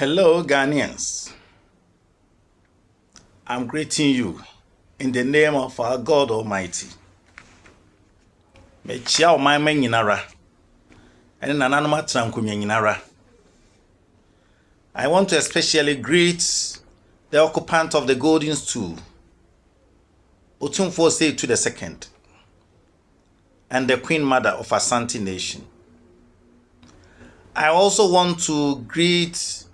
Hello, Ghanaians. I'm greeting you in the name of our God Almighty. Mechia omama nyinara. Ene nananoma trankumye nyinara. I want to especially greet the occupant of the golden stool, Otumfour to the second, and the Queen Mother of Asante Nation. I also want to greet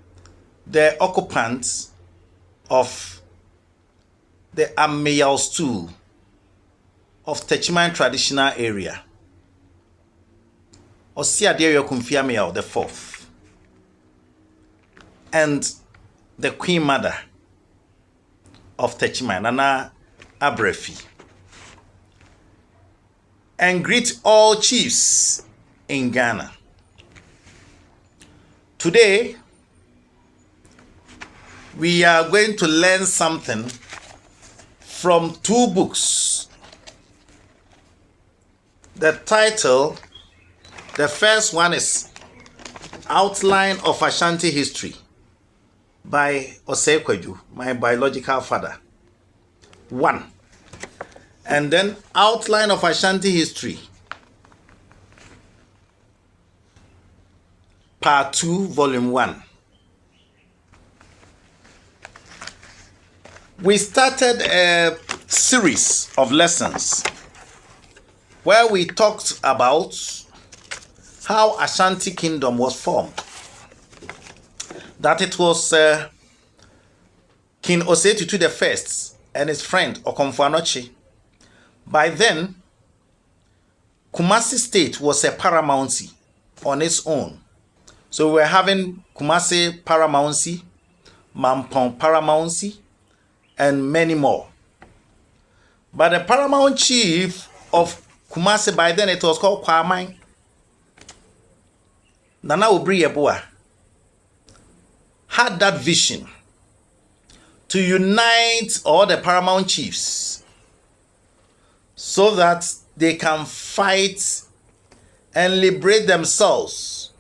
the occupants of the Ameyal stool of Techiman traditional area, Osiadeyo Kumfiameyal the fourth, and the Queen Mother of Techiman, Nana Abrefi. And greet all chiefs in Ghana. Today, we are going to learn something from two books. The title, the first one is Outline of Ashanti History by Okayakyie, my biological father. 1. And then Outline of Ashanti History, Part 2, Volume 1. We started a series of lessons where we talked about how Ashanti Kingdom was formed. That it was King Osei the First and his friend Otumfour. By then, Kumasi State was a paramountcy on its own. So we were having Kumasi paramountcy, Mampong paramountcy, and many more. But the paramount chief of Kumasi, by then it was called Kwamai, Nana Obriyeboa, had that vision to unite all the paramount chiefs so that they can fight and liberate themselves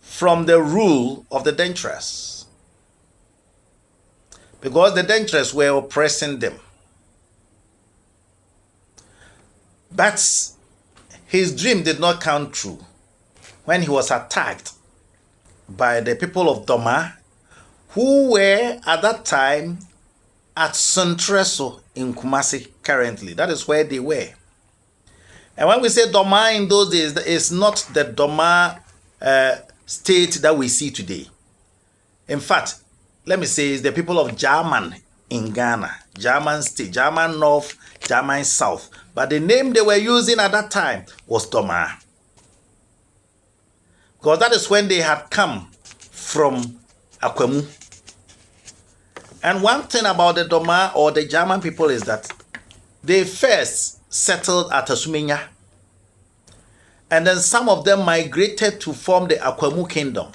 from the rule of the dangerous, because the dangerous were oppressing them. But his dream did not come true when he was attacked by the people of Doma, who were at that time at Sontreso in Kumasi currently. That is where they were. And when we say Doma in those days, it's not the Doma state that we see today. In fact, let me say it's the people of German in Ghana, German state, German North, German South. But the name they were using at that time was Doma, because that is when they had come from Akwemu. And one thing about the Doma or the German people is that they first settled at Asumenya, and then some of them migrated to form the Akwemu Kingdom.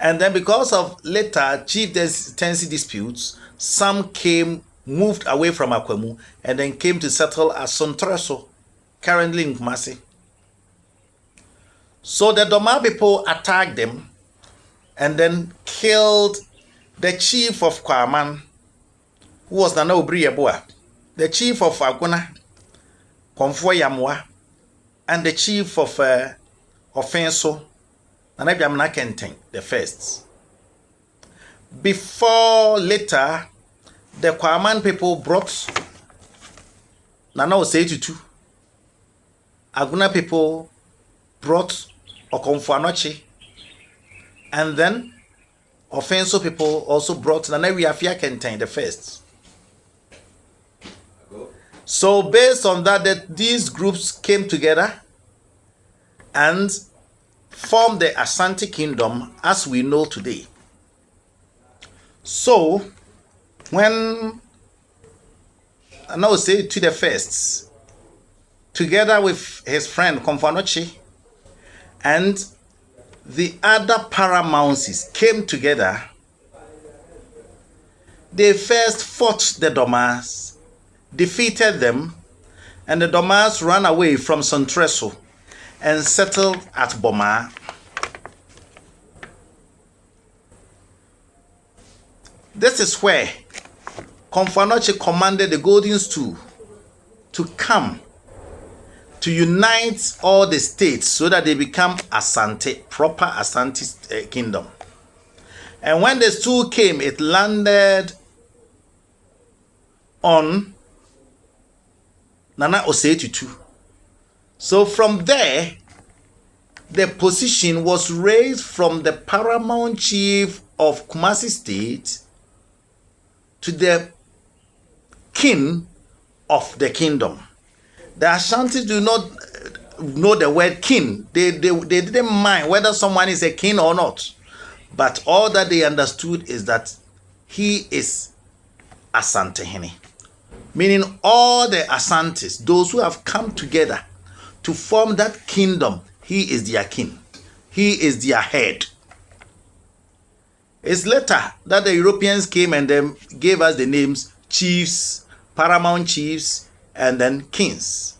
And then because of later chieftaincy disputes, some moved away from Akwemu and then came to settle at Sontreso, currently in Kumasi. So the Doma people attacked them and then killed the chief of Kwaman, who was Nana Obriyeboa, the chief of Aguna, Otumfour Yamwa, and the chief of Offenso, Nana Biamna Kenteng, the first. Before later, the Kwaman people brought Nana Osei. Aguna people brought Otumfour, and then Offenso people also brought Nana Wiafia Kenteng, the first. So based on that, these groups came together and formed the Asante Kingdom as we know today. So when Nana Osei the First, together with his friend Otumfour and the other paramouncies came together, they first fought the Domas, defeated them, and the Domas ran away from Sontreso and settled at Boma. This is where Otumfour commanded the golden stool to come to unite all the states so that they become Asante, proper Asante kingdom. And when the stool came, it landed on Nana Osei Tutu. So from there, the position was raised from the paramount chief of Kumasi State to the king of the kingdom. The Ashanti do not know the word king. They didn't mind whether someone is a king or not. But all that they understood is that he is Asantehene. Meaning all the Asantes, those who have come together to form that kingdom, he is their king. He is their head. It's later that the Europeans came and then gave us the names chiefs, paramount chiefs, and then kings.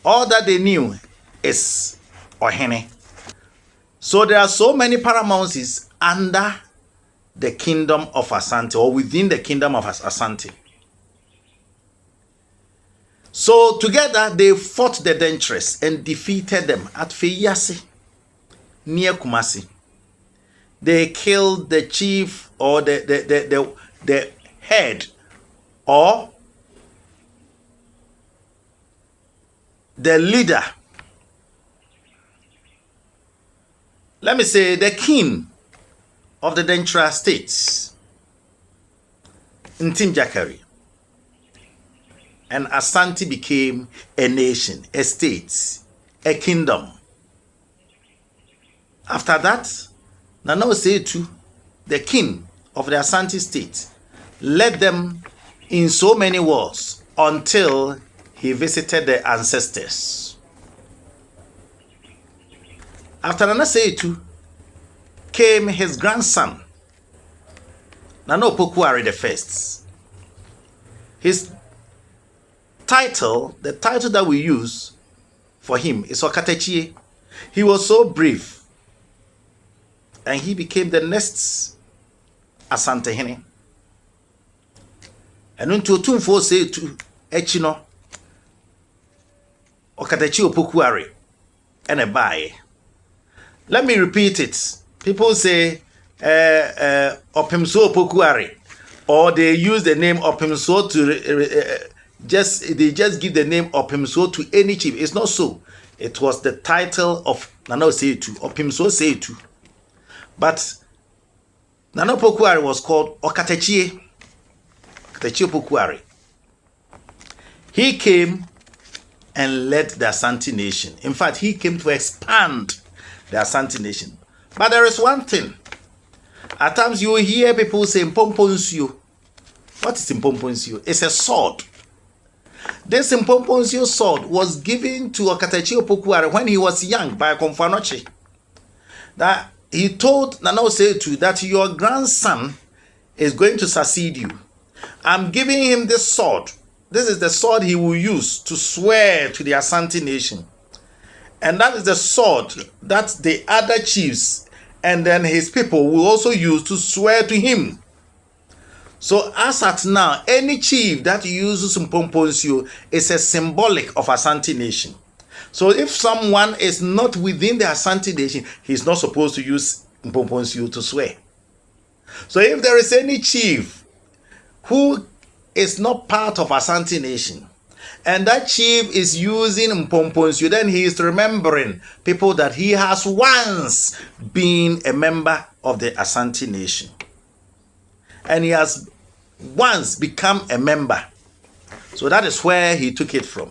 All that they knew is Ohene. So there are so many paramounts under the kingdom of Asante or within the kingdom of Asante. So together they fought the Dentress and defeated them at Feyasi near Kumasi. They killed the chief or the head or the leader. Let me say the king of the Dentra states, Ntim Jakari. And Asante became a nation, a state, a kingdom. After that, Nana Osei Tutu, the king of the Asante state, led them in so many wars until he visited the ancestors. After Nana Osei Tutu came his grandson, Nana Opoku Ware I. His title, the title that we use for him is Okayakyie. He was so brave, and he became the next Asantehene. And when Otumfour say to Echino, Okayakyie Opoku Ware and a buy. Let me repeat it. People say Otumfour Opoku Ware, or they use the name Otumfour to they just give the name Otumfour to any chief. It's not so. It was the title of Nana Osei Tutu, Otumfour Osei Tutu. But Nana Opoku Ware was called Okayakyie Opoku Ware. He came and led the Asante nation. In fact, he came to expand the Asante nation. But there is one thing. At times you will hear people say Mpomponsio. What is Mpomponsio? It's a sword. This Mpomponsio sword was given to Okayakyie Opoku Ware when he was young by Otumfour. That he told Nana Osei Tutu that your grandson is going to succeed you. I'm giving him this sword. This is the sword he will use to swear to the Asante nation. And that is the sword that the other chiefs and then his people will also use to swear to him. So as at now, any chief that uses Mpomponsio is a symbolic of Asante nation. So if someone is not within the Asante nation, he's not supposed to use Mpomponsio to swear. So if there is any chief who is not part of Asante nation, and that chief is using Mpomponsio, then he is remembering people that he has once been a member of the Asante nation. And he has once become a member. So that is where he took it from.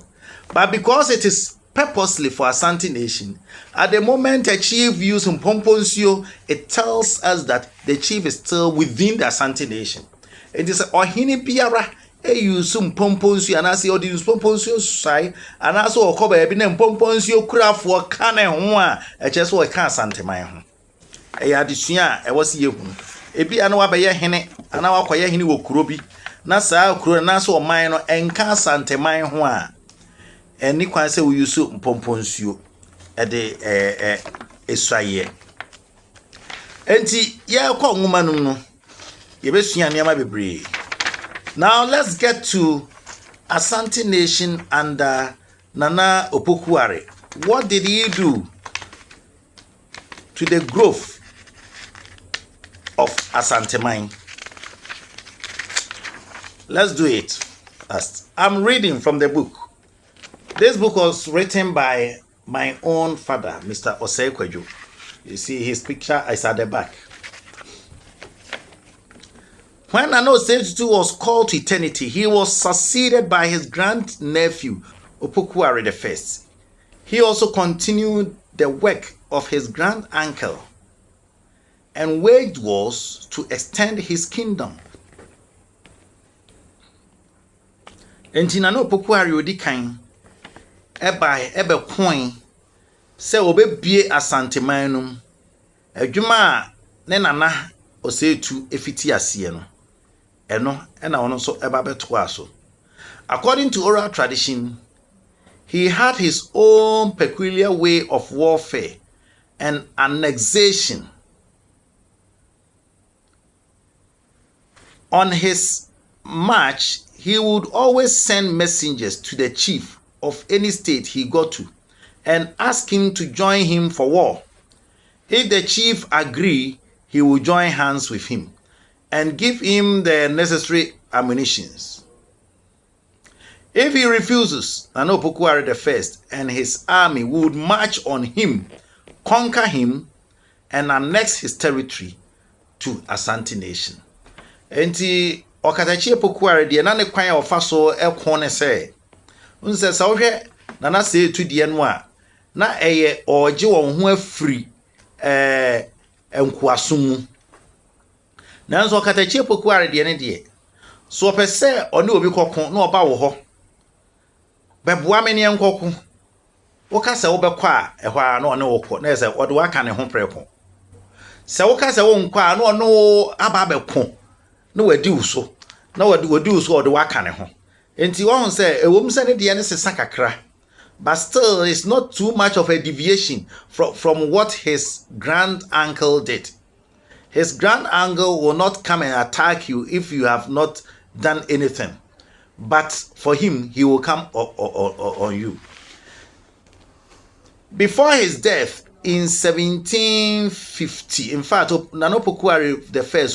But because it is purposely for Asante nation, at the moment a chief uses Mpomponsio, it tells us that the chief is still within the Asante nation. It is Ohini Biara use Mpomponsio and I say odi Mpomponsio sai and also okoba ebi na Mpomponsio kura for kane ho a eche so e ka Asanteman ho. E ya adesua e wose ye hu. Ebi ana wa be ye hene ana wa koye hene wo kuro bi na saa kuro na so oman no enka Asanteman ho a eni kwan se we use Mpomponsio e de esuaye. Enti ye kwa nwoma no Yebesua nneɛma bebree. Now let's get to Asante Nation under Nana Opoku Ware. What did he do to the growth of Asanteman? Let's do it first. I'm reading from the book. This book was written by my own father, Mr. Okayakyie. You see his picture is at the back. When Nana Osetu was called to eternity, he was succeeded by his grandnephew, Opoku Ware I. He also continued the work of his grand-uncle and waged wars to extend his kingdom. Enti Nana Opoku Ware odi kan ebe coin se obebie Asanteman num adwuma ne Nana Osetu efiti ase no eno na ono so eba beto aso. According to oral tradition, he had his own peculiar way of warfare and annexation. On his march, he would always send messengers to the chief of any state he got to and ask him to join him for war. If the chief agreed, he would join hands with him and give him the necessary ammunitions. If he refuses, Nana Opoku Ware I and his army would march on him, conquer him, and annex his territory to Asante Nation. Enti Okayakyie Opoku Ware de na ne kwan ofa so ekon ne se unse sa wohwe Nana Osetu de no a na eye oje won ho afiri enkuasom. Nanso Okayakyie Opoku Ware de ne de so opese one obi kokon na oba wo ho beboa me ne enkoko woka se wo bekọ a ehwa na one wokọ na se wode waka ne ho preko se woka se wo nkọ a na ono aba bekọ na wadi uso na wadi uso ode waka ne ho enti won se ewom se ne de ne sesa kakra, but still it's not too much of a deviation from what his grand uncle did. His grand uncle will not come and attack you if you have not done anything, but for him he will come on you. Before his death in 1750, in fact, Nana Opoku Ware I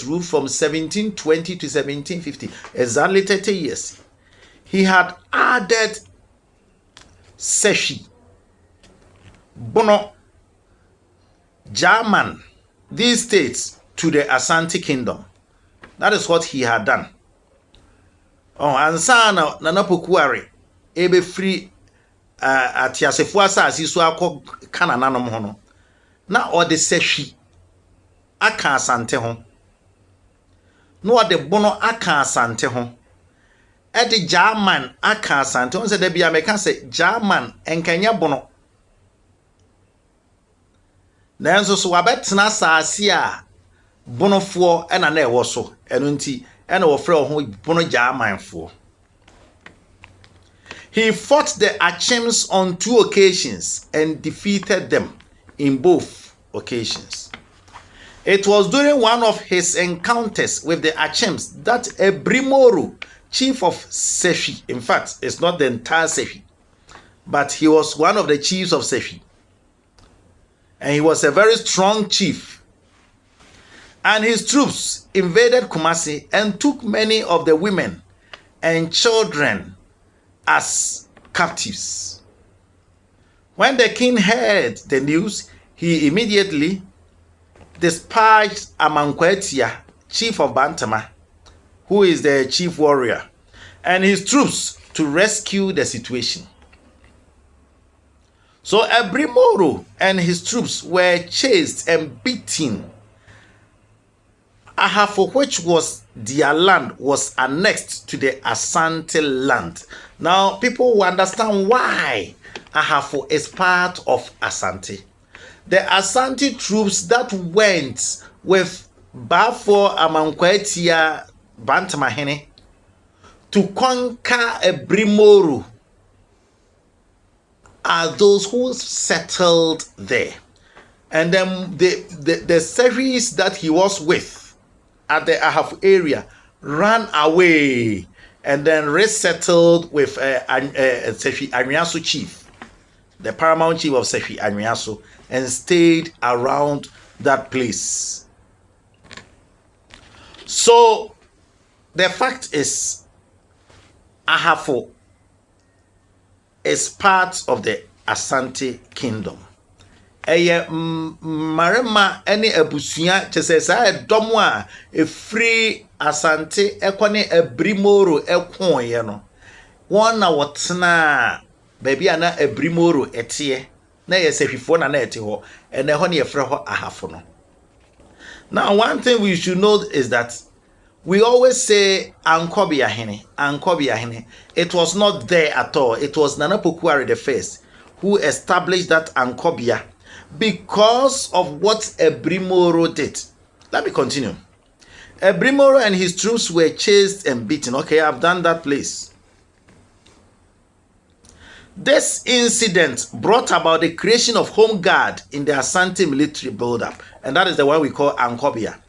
ruled from 1720 to 1750, exactly 30 years. He had added Seshi, Bono, German, these states to the Asante kingdom. That is what he had done. Oh, and sana Nana Opoku Ware ebe free atiasefo asase so akọ Canada no ho no na ode Seshi aka Asante ho na ode Bono aka Asante ho e de German aka Asante on se da bia meka se German enkanya Bono na enso so wabetena asase a Bonofo e na ewo so eno nti e na wo frɛ ho Bono German fo. He fought the Achems on 2 occasions and defeated them in both occasions. It was during one of his encounters with the Achems that Ebrimoru, chief of Sefi, in fact, it's not the entire Sefi, but he was one of the chiefs of Sefi. And he was a very strong chief. And his troops invaded Kumasi and took many of the women and children as captives. When the king heard the news, he immediately dispatched Amankwatia, chief of Bantama, who is the chief warrior, and his troops to rescue the situation. So Ebrimoro and his troops were chased and beaten. Ahafo, which was their land, was annexed to the Asante land. Now, people will understand why Ahafo is part of Asante. The Asante troops that went with Bafo Amankwatia Bantamahene to conquer Ebrimoru are those who settled there. And then the series that he was with at the Ahafo area ran away and then resettled with Sefi Anwiaso chief, the paramount chief of Sefi Anwiaso, and stayed around that place. So the fact is, Ahafo is part of the Asante kingdom. Eye marema ene abusuya chese sa edomo a efri Asante ekwane abrimoro ekonye no. Won na wotena baby ana abrimoro etie na yesefifo na ete ho ene ho na yefre ho Ahafo no. Now one thing we should know is that we always say Ankobiyahene. It was not there at all. It was Nana Opoku Ware the first who established that Ankobia because of what Ebrimoro did. Let me continue. Ebrimoro and his troops were chased and beaten. Okay, I've done that place. This incident brought about the creation of home guard in the Asante military buildup, and that is the one we call Ankobia.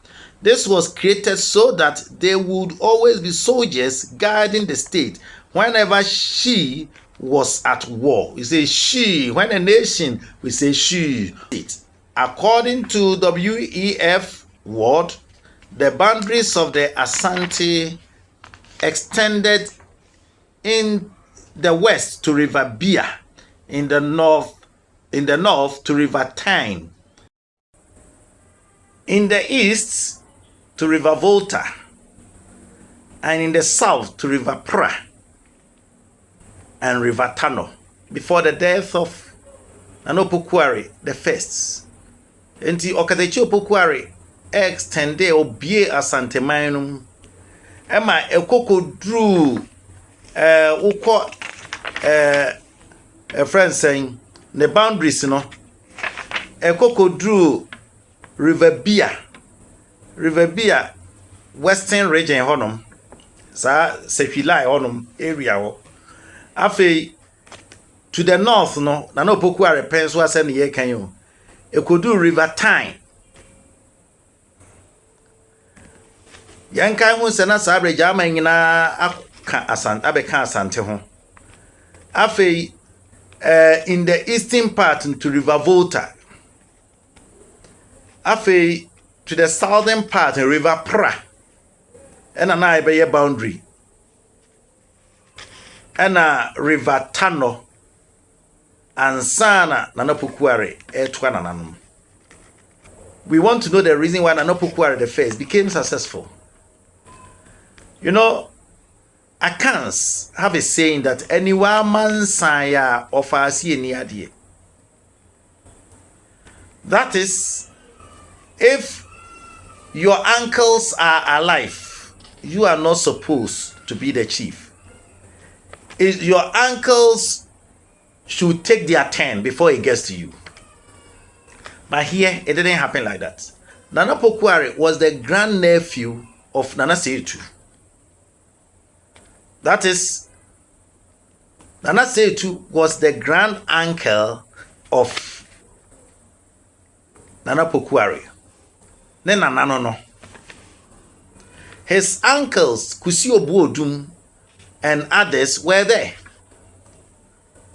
This was created so that there would always be soldiers guarding the state whenever she was at war. We say she. When a nation, we say she. According to WEF Ward, the boundaries of the Asante extended in the west to River Bia, in the north to River Tyne, in the east to River Volta, and in the south to River Pra and River Tano, before the death of Nana Opoku Ware the first. Enti Okayakyie Opoku Ware extended obie Asanteman ema ekoko drew uko a friend saying the boundaries ekoko drew River Bia western region honum sa Sefilai honum area ho afi to the north no Nana Opoku Ware penso ase ne ye kan yo ekodu River Tyne yankan hu se na sa abreja amanyina aka abeka Asante ho afi in the eastern part to River Volta, afi to the southern part in River Pra, and an I boundary, and a River Tano, and Sana Nana Opoku Ware etwananam. We want to know the reason why Nana Opoku Ware the first became successful. You know, accounts have a saying that anyone man saya offers any idea. That is, if your uncles are alive, you are not supposed to be the chief. Your uncles should take their turn before it gets to you. But here, it didn't happen like that. Nana Opoku Ware was the grandnephew of Nana Seitu. That is, Nana Seitu was the grand uncle of Nana Opoku Ware. No. His uncles, Kusi Obuodum, and others were there.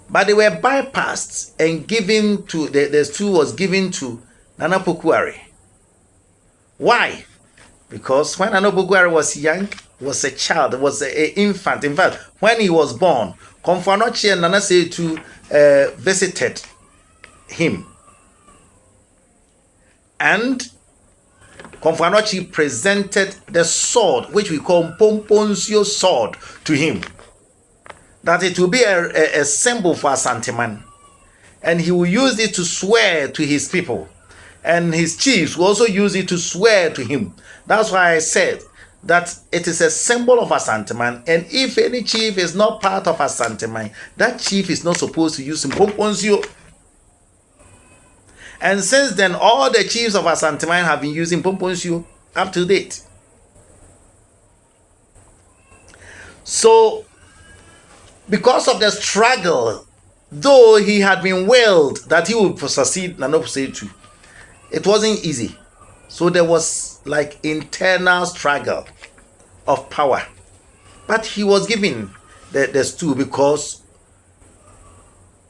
But they were bypassed and given to, the stool was given to Nana Opoku Ware. Why? Because when Nana Opoku Ware was young, was a child, was an infant. In fact, when he was born, Konfanochi and Nana Seitu visited him. And Konfanochi presented the sword, which we call Pomponsio sword, to him. That it will be a symbol for Asanteman. And he will use it to swear to his people. And his chiefs will also use it to swear to him. That's why I said that it is a symbol of Asanteman, and if any chief is not part of Asanteman, that chief is not supposed to use Mpomponzio. And since then, all the chiefs of Asanteman have been using Mpomponzio up to date. So, because of the struggle, though he had been willed that he would succeed Nana Opoku Ware, it wasn't easy. So there was like internal struggle of power. But he was given the stool because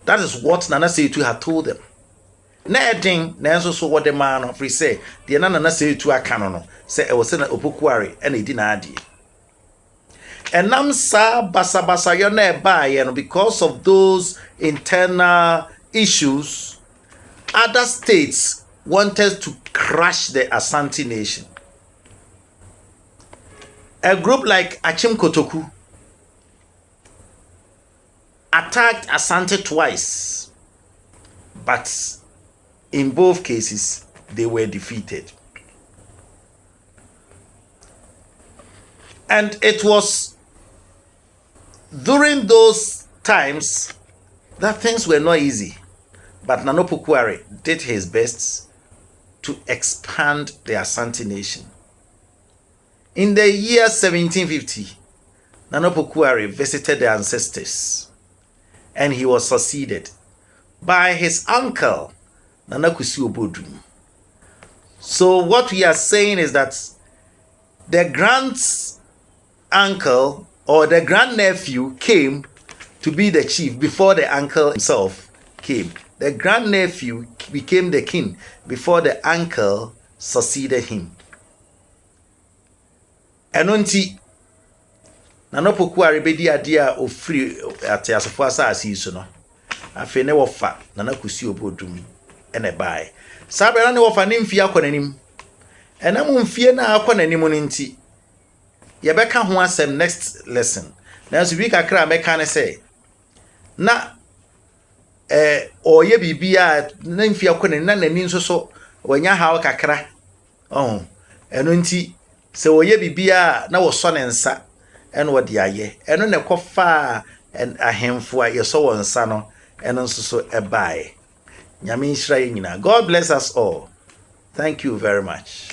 that is what Nana Seitu had told them. Na edin na enso so what the man of free say the Nana Seitu aka no say e was na Opoku Ware and e di na ade. Enam sa basa yo na eba no because of those internal issues, other states wanted to crush the Asante nation. A group like Achim Kotoku attacked Asante twice, but in both cases they were defeated. And it was during those times that things were not easy, but Nana Opoku Ware did his best to expand the Asante nation. In the year 1750, Nana Opoku Ware visited the ancestors, and he was succeeded by his uncle, Nana Kwesi Obodum. So what we are saying is that the grand uncle or the grandnephew came to be the chief before the uncle himself came. The grandnephew became the king before the uncle succeeded him. Enonti Nana Opoku Ware bedi ade a ofri ate asofo asase so no afi ne wofa Nana Kwesi Obodum ene bai sabe na ne wofa ne mfie akonanim enam mfie na akonanim no nti ye beka ho asem next lesson na so bi kakra meka ne say na oye bibia na mfie akonanim na nani nso so wanya hawo kakra eno nti se oye bibia na wo so ne nsa eno wode aye eno ne kofa en ahemfo a ye so won nsa no eno nso so ebae nyame nhyira ye nyina. God bless us all. Thank you very much.